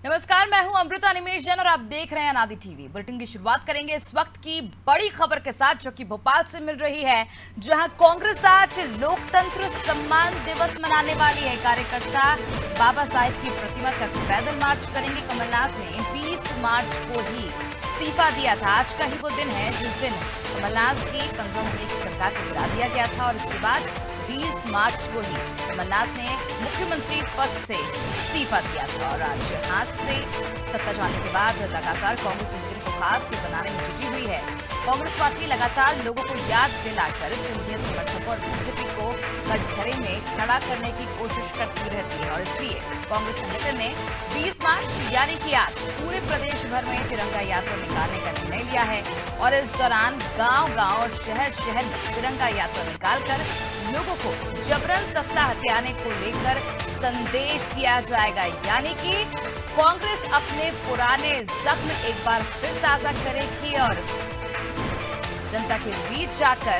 नमस्कार, मैं हूं अमृता निमेश जैन और आप देख रहे हैं अनादि टीवी। बुलेटिन की शुरुआत करेंगे इस वक्त की बड़ी खबर के साथ जो कि भोपाल से मिल रही है, जहां कांग्रेस आज लोकतंत्र सम्मान दिवस मनाने वाली है। कार्यकर्ता बाबा साहेब की प्रतिमा तक पैदल मार्च करेंगे। कमलनाथ ने 20 मार्च को ही इस्तीफा दिया था। आज का ही वो दिन है जिस दिन कमलनाथ की 15 महीने की सरकार को गिरा दिया गया था और इसके बाद 20 मार्च को ही कमलनाथ ने मुख्यमंत्री पद से इस्तीफा दिया था। और आज हाथ से सत्ता जाने के बाद लगातार कांग्रेस इस दिन को खास बनाने में जुटी हुई है। कांग्रेस पार्टी लगातार लोगों को याद दिलाकर सिंधिया समर्थकों और बीजेपी को कटघरे में खड़ा करने की कोशिश करती रहती है और इसलिए कांग्रेस संगठन ने 20 मार्च यानी कि आज पूरे प्रदेश भर में तिरंगा यात्रा निकालने का निर्णय लिया है। और इस दौरान गांव-गांव और शहर-शहर में तिरंगा यात्रा निकालकर लोगों को जबरन सत्ता हथियाने को लेकर संदेश दिया जाएगा। यानी कि कांग्रेस अपने पुराने जख्म एक बार फिर ताजा करेगी और जनता के बीच जाकर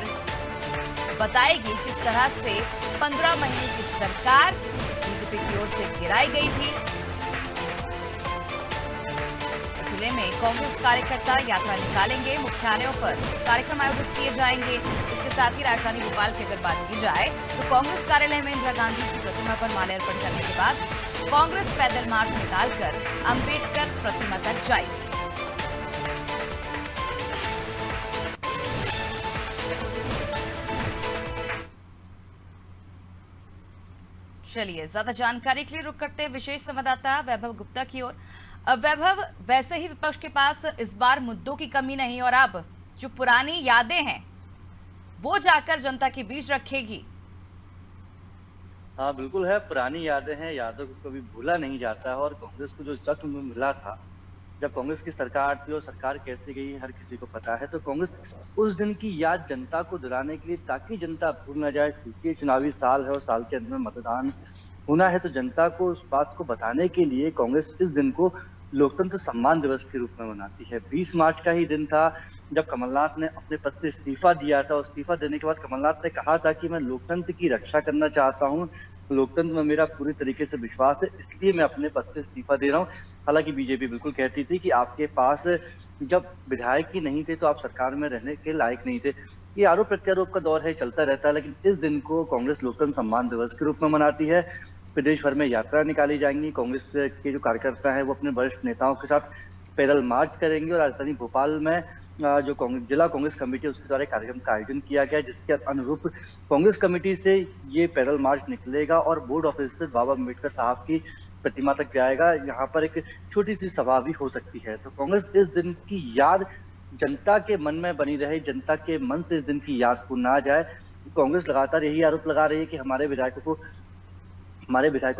बताएगी किस तरह से 15 महीने की सरकार बीजेपी की ओर से गिराई गई थी। जिले में कांग्रेस कार्यकर्ता यात्रा निकालेंगे। मुख्यालयों पर कार्यक्रम आयोजित किए जाएंगे। इसके साथ ही राजधानी भोपाल की अगर बात की जाए तो कांग्रेस कार्यालय में इंदिरा गांधी की प्रतिमा पर माल्यार्पण करने के बाद कांग्रेस पैदल मार्च निकालकर अंबेडकर प्रतिमा तक जाएगी। चलिए ज्यादा जानकारी के लिए रुक करते हैं विशेष संवाददाता वैभव गुप्ता की ओर। वैभव, वैसे ही विपक्ष के पास इस बार मुद्दों की कमी नहीं और अब जो पुरानी यादें हैं वो जाकर जनता के बीच रखेगी। हाँ बिल्कुल है, पुरानी यादें हैं, यादों को कभी भूला नहीं जाता है। और कांग्रेस को जो जख्म मिला था जब कांग्रेस की सरकार थी और सरकार कैसे गई हर किसी को पता है, तो कांग्रेस उस दिन की याद जनता को दिलाने के लिए, ताकि जनता भूल न जाए, क्योंकि चुनावी साल है और साल के अंदर मतदान होना है, तो जनता को उस बात को बताने के लिए कांग्रेस इस दिन को लोकतंत्र सम्मान दिवस के रूप में मनाती है। 20 मार्च का ही दिन था जब कमलनाथ ने अपने पद से इस्तीफा दिया था। इस्तीफा देने के बाद कमलनाथ ने कहा था कि मैं लोकतंत्र की रक्षा करना चाहता हूं, लोकतंत्र में मेरा पूरी तरीके से विश्वास है, इसलिए मैं अपने पद से इस्तीफा दे रहा हूं। हालांकि बीजेपी बिल्कुल कहती थी कि आपके पास जब विधायक ही नहीं थे तो आप सरकार में रहने के लायक नहीं थे। ये आरोप प्रत्यारोप का दौर है, चलता रहता है, लेकिन इस दिन को कांग्रेस लोकतंत्र सम्मान दिवस के रूप में मनाती है। प्रदेश भर में यात्रा निकाली जाएंगी। कांग्रेस के जो कार्यकर्ता हैं वो अपने वरिष्ठ नेताओं के साथ पैदल मार्च करेंगे और राजधानी भोपाल में जो जिला कांग्रेस कमेटी है उसके द्वारा कार्यक्रम का आयोजन किया गया, जिसके अनुरूप कांग्रेस कमेटी से ये पैदल मार्च निकलेगा और बोर्ड ऑफिस स्थित बाबा अम्बेडकर साहब की प्रतिमा तक जाएगा। यहाँ पर एक छोटी सी सभा भी हो सकती है। तो कांग्रेस इस दिन की याद जनता के मन में बनी रहे, जनता के मन से इस दिन की याद को ना जाए। कांग्रेस लगातार यही आरोप लगा रही है कि हमारे विधायकों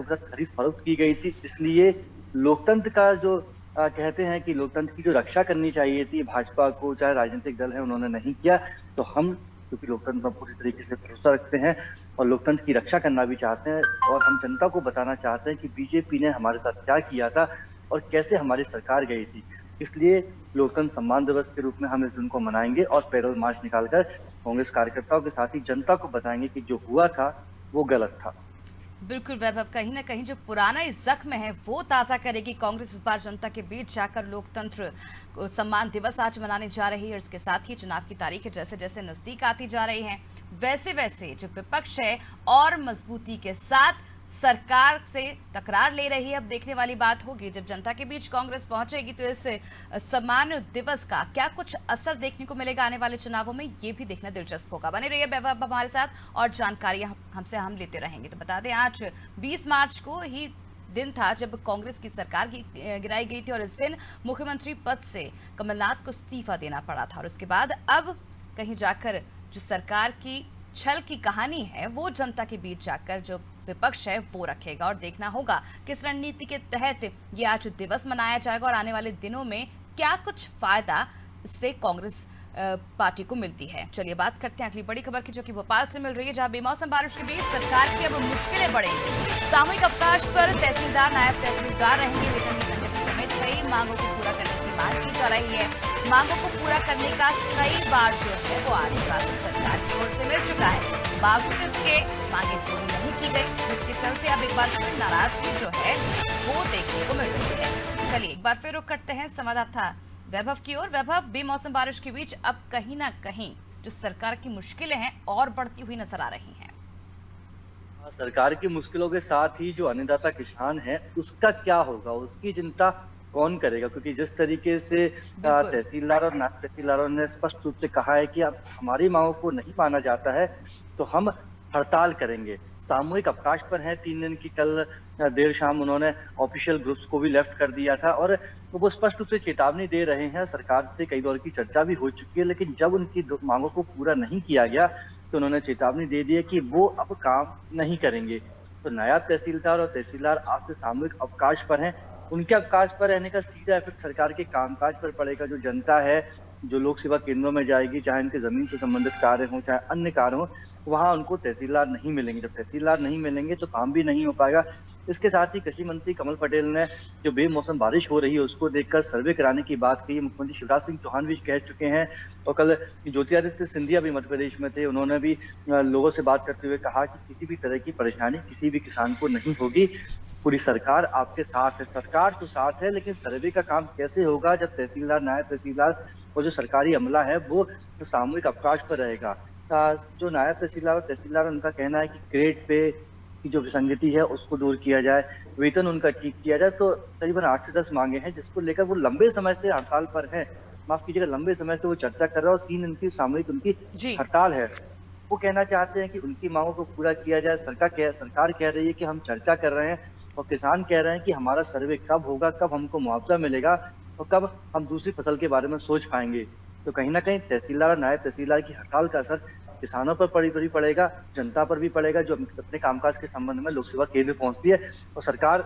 के साथ खरीद फरोख्त की गई थी, इसलिए लोकतंत्र का जो कहते हैं कि लोकतंत्र की जो रक्षा करनी चाहिए थी भाजपा को, चाहे राजनीतिक दल है, उन्होंने नहीं किया। तो हम क्योंकि लोकतंत्र पर पूरी तरीके से भरोसा रखते हैं और लोकतंत्र की रक्षा करना भी चाहते हैं और हम जनता को बताना चाहते हैं कि बीजेपी ने हमारे साथ क्या किया था और कैसे हमारी सरकार गई थी। इसलिए लोकतंत्र सम्मान दिवस के रूप में हम इस दिन को मनाएंगे और पैदल मार्च निकालकर कांग्रेस कार्यकर्ताओं के साथ ही जनता को बताएंगे कि जो हुआ था वो गलत था। बिल्कुल वैभव, कहीं ना कहीं जो पुराना इस जख्म है वो ताज़ा करेगी कांग्रेस इस बार जनता के बीच जाकर। लोकतंत्र सम्मान दिवस आज मनाने जा रही है और इसके साथ ही चुनाव की तारीखें जैसे जैसे नजदीक आती जा रही हैं वैसे वैसे जो विपक्ष है और मजबूती के साथ सरकार से तकरार ले रही है। अब देखने वाली बात होगी जब जनता के बीच कांग्रेस पहुंचेगी तो इस सम्मान दिवस का क्या कुछ असर देखने को मिलेगा आने वाले चुनावों में, ये भी देखना दिलचस्प होगा। बने रहिए वैभव हमारे साथ और जानकारियां हमसे हम लेते रहेंगे। तो बता दें आज 20 मार्च को ही दिन था जब कांग्रेस की सरकार गिराई गई थी और इस दिन मुख्यमंत्री पद से कमलनाथ को इस्तीफा देना पड़ा था। और उसके बाद अब कहीं जाकर जो सरकार की छल की कहानी है वो जनता के बीच जाकर जो विपक्ष है वो रखेगा और देखना होगा किस रणनीति के तहत ये आज दिवस मनाया जाएगा और आने वाले दिनों में क्या कुछ फायदा इससे कांग्रेस पार्टी को मिलती है। चलिए बात करते हैं अगली बड़ी खबर की जो कि भोपाल से मिल रही है, जहां बेमौसम बारिश के बीच सरकार की अब मुश्किलें बढ़ेंगी। सामूहिक अवकाश पर तहसीलदार नायब तहसीलदार रहेंगे। वेतन की संगति समेत कई मांगों को पूरा करने की मांग की जा रही है। मांगों को पूरा करने का कई बार जो है वो आश्वासन सरकार की ओर से मिल चुका है, बावजूद इसके मांगे पूरी नहीं की गई, जिसके चलते अब एक बार फिर नाराजगी जो है वो देखने को मिल रही है। चलिए एक बार फिर रुख करते हैं संवाददाता वैभव की ओर। वैभव, बेमौसम बारिश के बीच अब कहीं ना कहीं जो सरकार की मुश्किलें हैं और बढ़ती हुई नजर आ रही हैं। सरकार की मुश्किलों के साथ ही जो अन्नदाता किसान है उसका क्या होगा, उसकी चिंता कौन करेगा? क्योंकि जिस तरीके से बिल्कुल। तहसीलदार और नायब तहसीलदारों ने स्पष्ट रूप से कहा है कि अब हमारी मांगों को नहीं माना जाता है तो हम हड़ताल करेंगे। सामूहिक अवकाश पर हैं 3 दिन की। कल देर शाम उन्होंने ऑफिशियल ग्रुप्स को भी लेफ्ट कर दिया था और वो स्पष्ट रूप से चेतावनी दे रहे हैं। सरकार से कई दौर की चर्चा भी हो चुकी है, लेकिन जब उनकी मांगों को पूरा नहीं किया गया तो उन्होंने चेतावनी दे दी है कि वो अब काम नहीं करेंगे। तो नायब तहसीलदार और तहसीलदार आज से सामूहिक अवकाश पर हैं। उनके अवकाश पर रहने का सीधा इफेक्ट सरकार के कामकाज पर पड़ेगा। जो जनता है जो लोक सेवा केंद्रों में जाएगी, चाहे उनके जमीन से संबंधित कार्य हों चाहे अन्य कार्य हों, वहां उनको तहसीलदार नहीं मिलेंगे। जब तहसीलदार नहीं मिलेंगे तो काम भी नहीं हो पाएगा। इसके साथ ही कृषि मंत्री कमल पटेल ने जो बेमौसम बारिश हो रही है उसको देखकर सर्वे कराने की बात कही। मुख्यमंत्री शिवराज सिंह चौहान भी कह चुके हैं और कल ज्योतिरादित्य सिंधिया भी मध्य प्रदेश में थे। उन्होंने भी लोगों से बात करते हुए कहा कि किसी भी तरह की परेशानी किसी भी किसान को नहीं होगी। पूरी सरकार आपके साथ है। सरकार तो साथ है, लेकिन सर्वे का काम कैसे होगा जब तहसीलदार, नायब तहसीलदार और जो सरकारी अमला है वो सामूहिक अवकाश पर रहेगा। जो नायब तहसीलदार और तहसीलदार, उनका कहना है कि ग्रेड पे की जो विसंगति है उसको दूर किया जाए, वेतन उनका ठीक किया जाए। तो करीबन 8 से 10 मांगे हैं जिसको लेकर वो लंबे समय से हड़ताल पर है। माफ कीजिएगा, लंबे समय से वो चर्चा कर रहा है और 3 दिन की सामूहिक उनकी जी। हड़ताल है। वो कहना चाहते हैं कि उनकी मांगों को पूरा किया जाए। सरकार कह रही है कि हम चर्चा कर रहे हैं और किसान कह रहे हैं कि हमारा सर्वे कब होगा, कब हमको मुआवजा मिलेगा और कब हम दूसरी फसल के बारे में सोच पाएंगे। तो कहीं ना कहीं तहसीलदार और नायब तहसीलदार की हड़ताल का असर किसानों पर पड़ेगा, जनता पर भी पड़ेगा जो अपने कामकाज के संबंध में लोक सेवा केंद्र पहुंचती है। और सरकार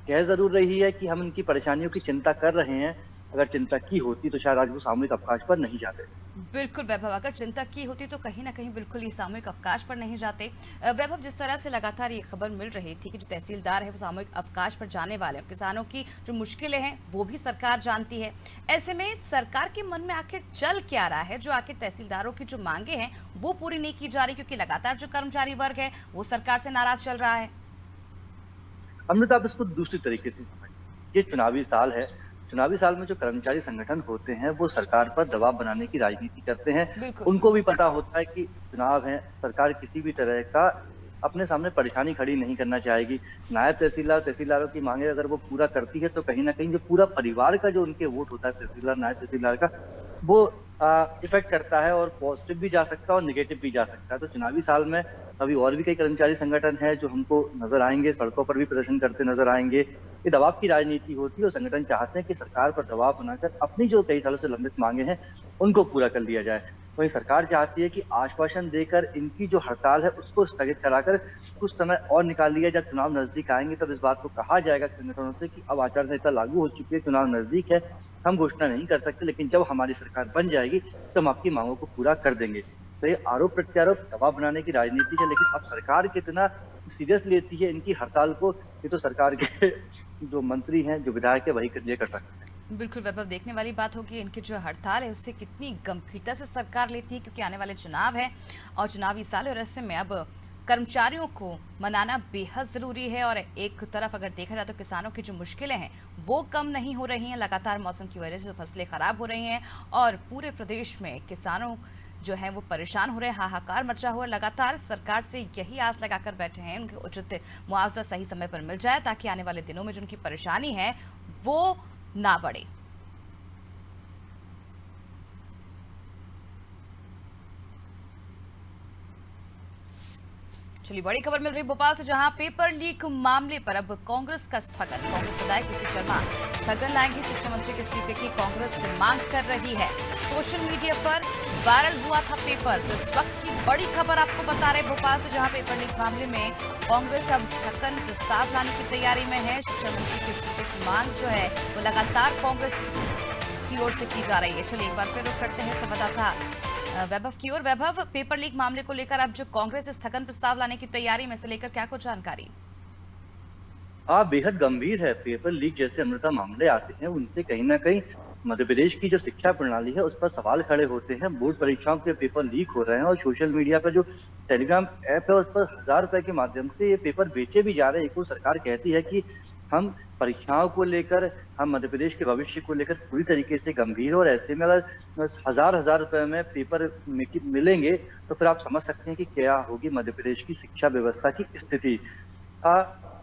कह जरूर रही है कि हम इनकी परेशानियों की चिंता कर रहे हैं। अगर चिंता की होती तो शायद आज वो सामूहिक अवकाश पर नहीं जाते। बिल्कुल वैभव, अगर चिंता की होती तो कहीं ना कहीं बिल्कुल ये सामूहिक अवकाश पर नहीं जाते। वैभव, जिस तरह से लगातार ये खबर मिल रही थी कि जो तहसीलदार है वो सामूहिक अवकाश पर जाने वाले, किसानों की जो मुश्किलें हैं वो भी सरकार जानती है। ऐसे में सरकार के मन में आखिर चल क्या रहा है जो आखिर तहसीलदारों की जो मांगे हैं वो पूरी नहीं की जा रही, क्योंकि लगातार जो कर्मचारी वर्ग है वो सरकार से नाराज चल रहा है। अमृता, आप इसको दूसरी तरीके से समझ, ये चुनावी साल है। चुनावी साल में जो कर्मचारी संगठन होते हैं वो सरकार पर दबाव बनाने की राजनीति करते हैं। बिल्कुल। उनको भी पता होता है कि चुनाव है, सरकार किसी भी तरह का अपने सामने परेशानी खड़ी नहीं करना चाहेगी। नायब तहसीलदार, तहसीलदारों की मांगे अगर वो पूरा करती है तो कहीं ना कहीं जो पूरा परिवार का जो उनके वोट होता है तहसीलदार, नायब तहसीलदार का, वो इफेक्ट करता है और पॉजिटिव भी जा सकता है और निगेटिव भी जा सकता है। तो चुनावी साल में अभी और भी कई कर्मचारी संगठन है जो हमको नजर आएंगे, सड़कों पर भी प्रदर्शन करते नजर आएंगे। ये दबाव की राजनीति होती है और संगठन चाहते हैं कि सरकार पर दबाव बनाकर अपनी जो कई सालों से लंबित मांगे हैं उनको पूरा कर लिया जाए। वहीं सरकार चाहती है कि आश्वासन देकर इनकी जो हड़ताल है उसको स्थगित कराकर कुछ समय और निकाल लिया। जब चुनाव नजदीक आएंगे तब इस बात को कहा जाएगा संगठनों से कि अब आचार संहिता लागू हो चुकी है, चुनाव नजदीक है, हम घोषणा नहीं कर सकते, लेकिन जब हमारी सरकार बन जाएगी तो हम आपकी मांगों को पूरा कर देंगे। तो ये आरोप प्रत्यारोप, दबाव बनाने की राजनीति है, लेकिन अब सरकार कितना सीरियस लेती है इनकी हड़ताल को, ये तो सरकार के जो मंत्री हैं, जो विधायक है, वही ये कर सकते हैं। बिल्कुल वैभव, देखने वाली बात होगी इनकी जो हड़ताल है उससे कितनी गंभीरता से सरकार लेती है, क्योंकि आने वाले चुनाव है और चुनावी साल है और ऐसे में अब कर्मचारियों को मनाना बेहद ज़रूरी है। और एक तरफ अगर देखा जाए तो किसानों की जो मुश्किलें हैं वो कम नहीं हो रही हैं। लगातार मौसम की वजह से फसलें ख़राब हो रही हैं और पूरे प्रदेश में किसानों जो है वो परेशान हो रहे हैं, हाहाकार मचा हुआ है। लगातार सरकार से यही आस लगाकर बैठे हैं उनके उचित मुआवजा सही समय पर मिल जाए ताकि आने वाले दिनों में जो उनकी परेशानी है वो ना बढ़े। चलिए बड़ी खबर मिल रही भोपाल से, जहां पेपर लीक मामले पर अब कांग्रेस का स्थगन। कांग्रेस विधायक पीसी शर्मा स्थगन लाएंगे। शिक्षा मंत्री के इस्तीफे की कांग्रेस मांग कर रही है। सोशल मीडिया पर वायरल हुआ था पेपर, तो इस वक्त की बड़ी खबर आपको बता रहे भोपाल से, जहां पेपर लीक मामले में कांग्रेस अब स्थगन प्रस्ताव लाने की तैयारी में है। शिक्षा मंत्री के इस्तीफे की मांग जो है वो लगातार कांग्रेस की ओर से की जा रही है। चलिए एक बार फिर रुख करते हैं संवाददाता वैभव की ओर। वैभव, पेपर लीक मामले को लेकर अब जो कांग्रेस स्थगन प्रस्ताव लाने की तैयारी में से लेकर क्या कुछ जानकारी? बेहद गंभीर है। पेपर लीक जैसे अमृता मामले आते हैं उनसे कहीं ना कहीं मध्य प्रदेश की जो शिक्षा प्रणाली है उस पर सवाल खड़े होते हैं। बोर्ड परीक्षाओं के पेपर लीक हो रहे हैं और सोशल मीडिया पर जो टेलीग्राम ऐप है उस पर 1000 रुपए के माध्यम से ये पेपर बेचे भी जा रहे हैं। एक सरकार कहती है कि हम परीक्षाओं को लेकर, हम मध्य प्रदेश के भविष्य को लेकर पूरी तरीके से गंभीर हैं और ऐसे में अगर हजार रुपए में पेपर मिलेंगे तो फिर आप समझ सकते हैं कि क्या होगी मध्य प्रदेश की शिक्षा व्यवस्था की स्थिति।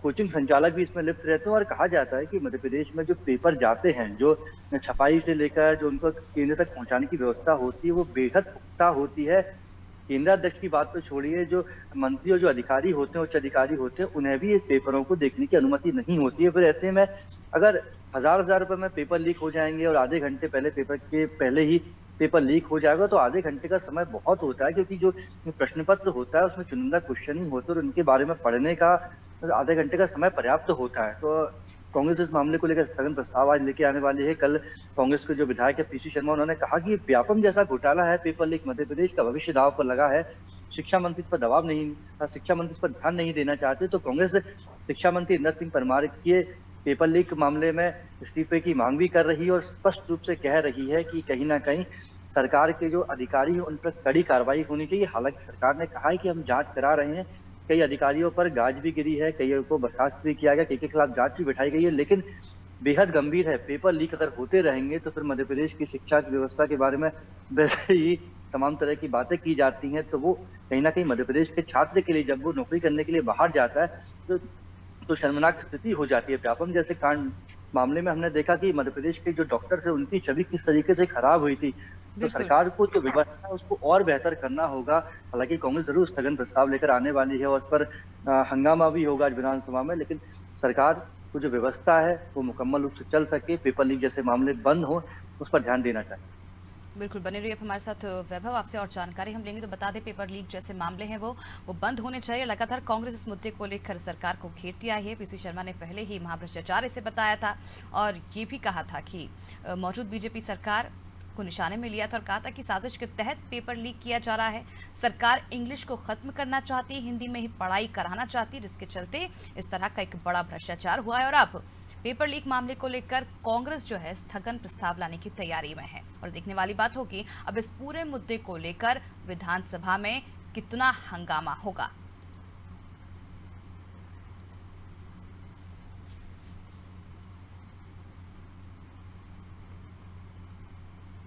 कोचिंग संचालक भी इसमें लिप्त रहते हैं और कहा जाता है कि मध्य प्रदेश में जो पेपर जाते हैं, जो छपाई से लेकर जो उनको केंद्र तक पहुंचाने की व्यवस्था होती है, वो बेहद पुख्ता होती है। केंद्राध्यक्ष की बात तो छोड़िए, जो मंत्री और जो अधिकारी होते हैं, उच्च अधिकारी होते हैं, उन्हें भी इस पेपरों को देखने की अनुमति नहीं होती है। फिर ऐसे में अगर हजार रुपए में पेपर लीक हो जाएंगे और आधे घंटे पहले पेपर के पहले ही पेपर लीक हो जाएगा, तो आधे घंटे का समय बहुत होता है, क्योंकि जो प्रश्न पत्र होता है उसमें चुनिंदा क्वेश्चन ही होते हैं और उनके बारे में पढ़ने का आधे घंटे का समय पर्याप्त होता है। तो कांग्रेस इस मामले को लेकर स्थगन प्रस्ताव आज लेके आने वाली है। कल कांग्रेस के जो विधायक है पीसी शर्मा, उन्होंने कहा कि व्यापम जैसा घोटाला है, पेपर लीक, मध्य प्रदेश का भविष्य दांव पर लगा है। शिक्षा मंत्री इस पर शिक्षा मंत्री इस पर ध्यान नहीं देना चाहते, तो कांग्रेस शिक्षा मंत्री इंदर सिंह परमार के पेपर लीक मामले में इस्तीफे की मांग भी कर रही है और स्पष्ट रूप से कह रही है कि कहीं ना कहीं सरकार के जो अधिकारी हैं उन पर कड़ी कार्रवाई होनी चाहिए। हालांकि सरकार ने कहा है कि हम जांच करा रहे हैं, कई अधिकारियों पर गाज भी गिरी है, कई को बर्खास्त भी किया गया, कई के खिलाफ जांच भी बिठाई गई है, लेकिन बेहद गंभीर है। पेपर लीक अगर होते रहेंगे तो फिर मध्य प्रदेश की शिक्षा की व्यवस्था के बारे में वैसे ही तमाम तरह की बातें की जाती हैं, तो वो कहीं ना कहीं मध्य प्रदेश के छात्र के लिए जब वो नौकरी करने के लिए बाहर जाता है तो शर्मनाक स्थिति हो जाती है। व्यापम जैसे कांड मामले में हमने देखा कि मध्य प्रदेश के जो डॉक्टर्स है उनकी छवि किस तरीके से खराब हुई थी। तो सरकार को जो व्यवस्था है उसको और बेहतर करना होगा। हालांकि कांग्रेस जरूर स्थगन प्रस्ताव लेकर आने वाली है और उस पर हंगामा भी होगा आज विधानसभा में, लेकिन सरकार को जो व्यवस्था है वो मुकम्मल रूप से चल सके, पेपर लीक जैसे मामले बंद हो, उस पर ध्यान देना चाहिए। बिल्कुल बने रहिए हमारे साथ वैभव, आपसे और जानकारी हम लेंगे। तो बता दें, पेपर लीक जैसे मामले हैं वो बंद होने चाहिए। लगातार कांग्रेस इस मुद्दे को लेकर सरकार को घेरती आई है। पीसी शर्मा ने पहले ही महाभ्रष्टाचार इसे बताया था और ये भी कहा था कि मौजूद बीजेपी सरकार को निशाने में लिया था और कहा था कि साजिश के तहत पेपर लीक किया जा रहा है। सरकार इंग्लिश को खत्म करना चाहती है, हिंदी में ही पढ़ाई कराना चाहती है, जिसके चलते इस तरह का एक बड़ा भ्रष्टाचार हुआ है और अब पेपर लीक मामले को लेकर कांग्रेस जो है स्थगन प्रस्ताव लाने की तैयारी में है। और देखने वाली बात होगी अब इस पूरे मुद्दे को लेकर विधानसभा में कितना हंगामा होगा।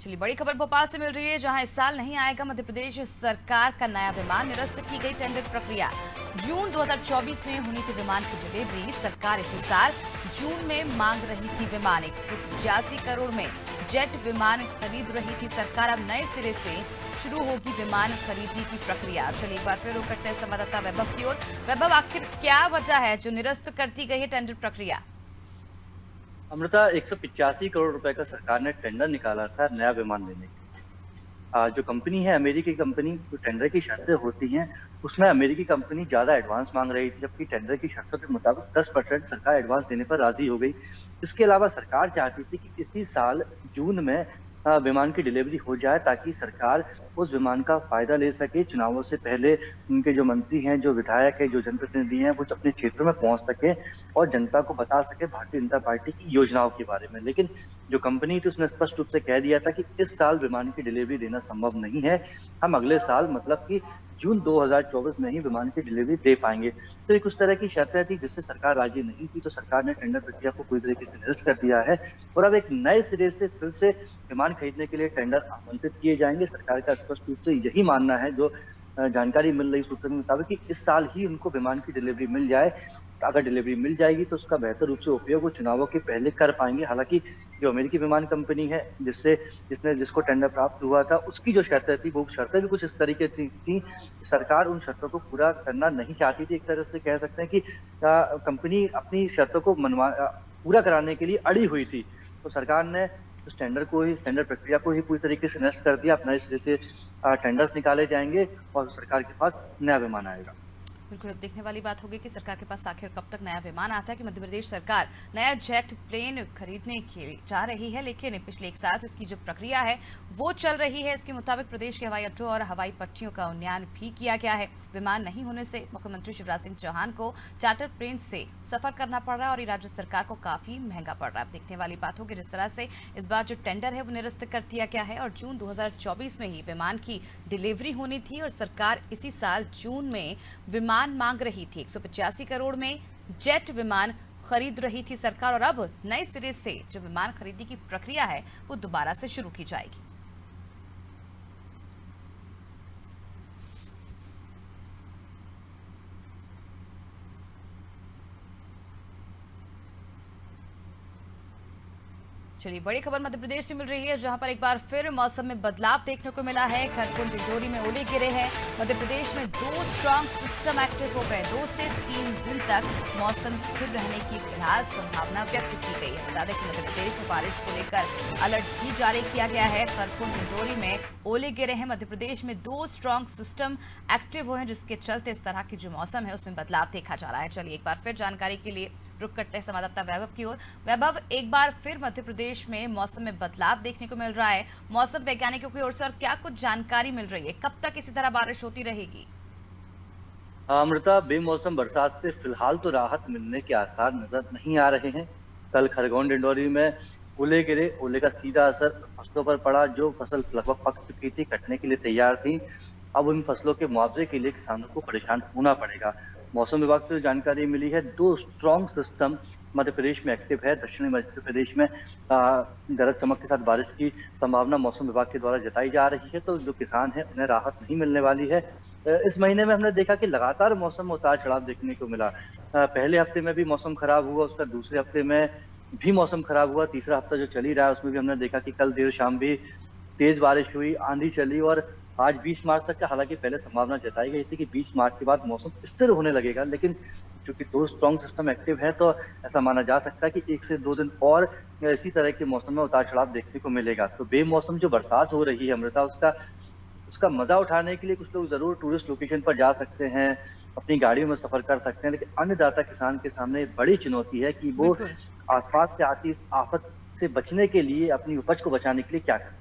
चलिए, बड़ी खबर भोपाल से मिल रही है, जहां इस साल नहीं आएगा मध्य प्रदेश सरकार का नया विमान। निरस्त की गई टेंडर प्रक्रिया। जून 2024 में होनी थी विमान की डिलीवरी। सरकार इसी साल जून में मांग रही थी विमान। 185 करोड़ में जेट विमान खरीद रही थी सरकार। अब नए सिरे से शुरू होगी विमान खरीदी की प्रक्रिया। चलिए एक बार फिर रुख करते हैं संवाददाता वैभव की ओर। वैभव, आखिर क्या वजह है जो निरस्त करती गई है टेंडर प्रक्रिया? अमृता, 185 करोड़ रुपए का सरकार ने टेंडर निकाला था नया विमान लेने के लिए। जो कंपनी है, अमेरिकी कंपनी, जो टेंडर की शर्तें होती हैं उसमें अमेरिकी कंपनी ज्यादा एडवांस मांग रही थी, जबकि टेंडर की शर्तों के मुताबिक 10% सरकार एडवांस देने पर राजी हो गई। इसके अलावा सरकार चाहती थी कि इसी साल जून में विमान की डिलीवरी हो जाए, ताकि सरकार उस विमान का फायदा ले सके। चुनावों से पहले उनके जो मंत्री हैं, जो विधायक हैं, जो जनप्रतिनिधि हैं, वो अपने क्षेत्रों में पहुंच सके और जनता को बता सके भारतीय जनता पार्टी की योजनाओं के बारे में। लेकिन जो कंपनी थी उसने स्पष्ट रूप से कह दिया था कि इस साल विमान की डिलीवरी देना संभव नहीं है, हम अगले साल मतलब कि जून 2024 में ही विमान की डिलीवरी दे पाएंगे। तो एक उस तरह की शर्तें थी जिससे सरकार राजी नहीं थी, तो सरकार ने टेंडर प्रक्रिया को पूरी तरीके से निरस्त कर दिया है और अब एक नए सिरे से फिर से विमान खरीदने के लिए टेंडर आमंत्रित किए जाएंगे। सरकार का स्पष्ट रूप से यही मानना है, जो जानकारी मिल रही सूत्रों के मुताबिक, कि इस साल ही उनको विमान की डिलीवरी मिल जाए। अगर डिलीवरी मिल जाएगी तो उसका बेहतर रूप से उपयोग वो चुनावों के पहले कर पाएंगे। हालांकि जो अमेरिकी विमान कंपनी है जिसको टेंडर प्राप्त हुआ था, उसकी जो शर्तें थी वो शर्तें भी कुछ इस तरीके थी। सरकार उन शर्तों को पूरा करना नहीं चाहती थी। एक तरह से कह सकते हैं कि कंपनी अपनी शर्तों को पूरा कराने के लिए अड़ी हुई थी, तो सरकार ने उस टेंडर प्रक्रिया को ही पूरी तरीके से नष्ट कर दिया। अब नए सिरे से टेंडर्स निकाले जाएंगे और सरकार के पास नया विमान आएगा। बिल्कुल, अब देखने वाली बात होगी कि सरकार के पास आखिर कब तक नया विमान आता है कि मध्य प्रदेश सरकार नया जेट प्लेन खरीदने के लिए जा रही है। लेकिन पिछले 1 साल से इसकी जो प्रक्रिया है वो चल रही है। इसके मुताबिक प्रदेश के हवाई अड्डों और हवाई पट्टियों का उन्नयन भी किया गया है। विमान नहीं होने से मुख्यमंत्री शिवराज सिंह चौहान को चार्टर प्लेन से सफर करना पड़ रहा है और ये राज्य सरकार को काफी महंगा पड़ रहा है। अब देखने वाली बात होगी जिस तरह से इस बार जो टेंडर है वो निरस्त कर दिया गया है और जून 2024 में ही विमान की डिलीवरी होनी थी और सरकार इसी साल जून में विमान मांग रही थी। 185 करोड़ में जेट विमान खरीद रही थी सरकार और अब नए सिरे से जो विमान खरीदी की प्रक्रिया है वो दोबारा से शुरू की जाएगी। चलिए बड़ी खबर मध्य प्रदेश से मिल रही है, जहां पर एक बार फिर मौसम में बदलाव देखने को मिला है। खरगोन डिंडोरी में ओले गिरे हैं। मध्य प्रदेश में 2 स्ट्रॉन्ग सिस्टम एक्टिव हो गए। 2 से 3 दिन तक मौसम स्थिर रहने की फिलहाल संभावना व्यक्त की गई है। बता दें कि मध्य प्रदेश में बारिश को लेकर अलर्ट भी जारी किया गया है। खरगोन डिंडोरी में ओले गिरे हैं। मध्य प्रदेश में 2 स्ट्रॉन्ग सिस्टम एक्टिव हुए हैं, जिसके चलते इस तरह की जो मौसम है उसमें बदलाव देखा जा रहा है। चलिए एक बार फिर जानकारी के लिए रुक करते हैं संवाददाता वैभव की ओर। वैभव, एक बार फिर मध्य प्रदेश में मौसम में बदलाव देखने को मिल रहा है मौसम वैज्ञानिकों की ओर से, और क्या कुछ जानकारी मिल रही है? कब तक इसी तरह बारिश होती रहेगी? अमृता, बेमौसम बरसात से फिलहाल तो राहत मिलने के आसार नजर नहीं आ रहे हैं। कल खरगोन डिंडोरी में ओले गिरे। ओले का सीधा असर फसलों पर पड़ा। जो फसल लगभग पक चुकी थी, कटने के लिए तैयार थी, अब उन फसलों के मुआवजे के लिए किसानों को परेशान होना पड़ेगा। मौसम विभाग से जानकारी मिली है, 2 स्ट्रॉन्ग सिस्टम मध्य प्रदेश में एक्टिव है। दक्षिणी मध्य प्रदेश में गरज चमक के साथ बारिश की संभावना मौसम विभाग के द्वारा जताई जा रही है। तो जो किसान है उन्हें राहत नहीं मिलने वाली है। इस महीने में हमने देखा कि लगातार मौसम में उतार चढ़ाव देखने को मिला। पहले हफ्ते में भी मौसम खराब हुआ, उसका दूसरे हफ्ते में भी मौसम खराब हुआ, तीसरा हफ्ता जो चल ही रहा है उसमें भी हमने देखा कि कल देर शाम भी तेज बारिश हुई, आंधी चली। और आज 20 मार्च तक का हालांकि पहले संभावना जताई गई थी कि 20 मार्च के बाद मौसम स्थिर होने लगेगा, लेकिन चूंकि 2 स्ट्रॉन्ग सिस्टम एक्टिव है तो ऐसा माना जा सकता है कि 1 से 2 दिन और इसी तरह के मौसम में उतार चढ़ाव देखने को मिलेगा। तो बेमौसम जो बरसात हो रही है अमृता, उसका मजा उठाने के लिए कुछ लोग जरूर टूरिस्ट लोकेशन पर जा सकते हैं, अपनी गाड़ियों में सफर कर सकते हैं, लेकिन अन्नदाता किसान के सामने बड़ी चुनौती है कि वो बिल्कुल। आसपास से आती इस आफत से बचने के लिए, अपनी उपज को बचाने के लिए क्या करें।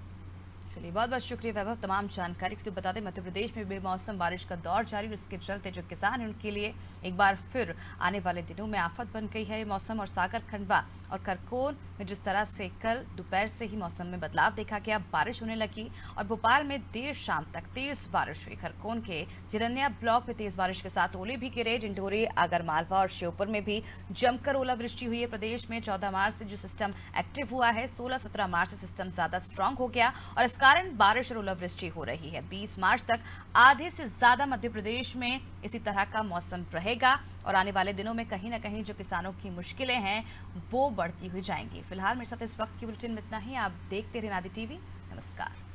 चलिए बहुत बहुत शुक्रिया वैभव तमाम जानकारी की। तो बता दें मध्य प्रदेश में बेमौसम बारिश का दौर जारी, और इसके चलते जो किसान हैं उनके लिए एक बार फिर आने वाले दिनों में आफत बन गई है ये मौसम। और सागर, खंडवा और खरगोन में जिस तरह से कल दोपहर से ही मौसम में बदलाव देखा गया, बारिश होने लगी और भोपाल में देर शाम तक तेज बारिश हुई। खरगोन के जिरनिया ब्लॉक में तेज बारिश के साथ ओले भी गिरे। डिंडोरी, आगरमालवा और श्योपुर में भी जमकर ओलावृष्टि हुई है। प्रदेश में 14 मार्च से जो सिस्टम एक्टिव हुआ है, 16-17 मार्च से सिस्टम ज्यादा स्ट्रांग हो गया और इस कारण बारिश और ओलावृष्टि हो रही है। 20 मार्च तक आधे से ज्यादा मध्य प्रदेश में इसी तरह का मौसम रहेगा और आने वाले दिनों में कहीं ना कहीं जो किसानों की मुश्किलें हैं वो बढ़ती हुई जाएंगी। फिलहाल मेरे साथ इस वक्त की बुलेटिन में इतना ही। आप देखते रहिए नादी टीवी। नमस्कार।